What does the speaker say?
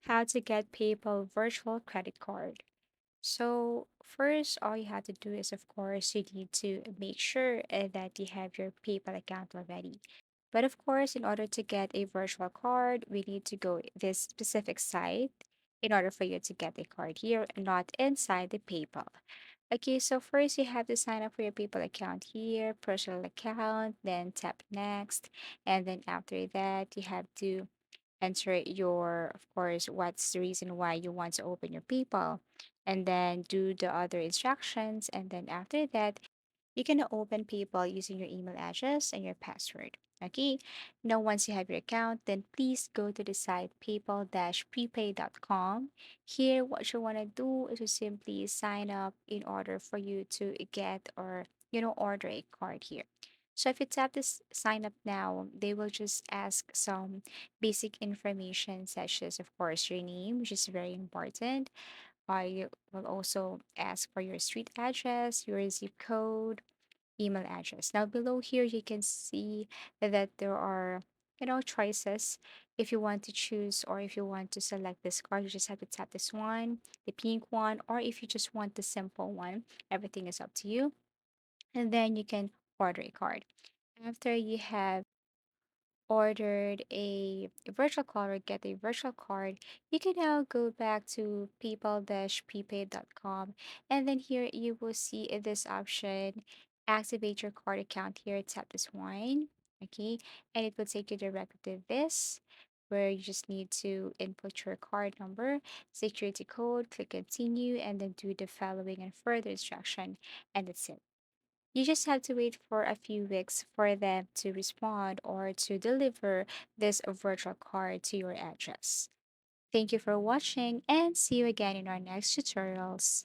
How to get PayPal virtual credit card. So first, all you have to do is, of course, you need to make sure that you have your PayPal account already. But of course, in order to get a virtual card, we need to go this specific site in order for you to get a card here, not inside the PayPal. Okay, so first you have to sign up for your PayPal account here, personal account, then tap next, and then after that, you have to enter your, of course, what's the reason why you want to open your PayPal, and then do the other instructions. And then after that, you can open PayPal using your email address and your password. Okay. Now, once you have your account, then please go to the site paypal-prepay.com. Here, what you want to do is to simply sign up in order for you to get or order a card here. So if you tap this sign up now, they will just ask some basic information such as, of course, your name, which is very important. I will also ask for your street address, your zip code, email address. Now below here you can see that there are choices. If you want to choose or if you want to select this card, you just have to tap this one, the pink one, or if you just want the simple one, everything is up to you. And then you can order a card. After you have ordered a virtual card or get a virtual card, you can now go back to paypal-prepaid.com, and then here you will see this option, activate your card account here, tap this one, okay, and it will take you directly to this where you just need to input your card number, security code, click continue, and then do the following and further instruction, and that's it. You just have to wait for a few weeks for them to respond or to deliver this virtual card to your address. Thank you for watching and see you again in our next tutorials.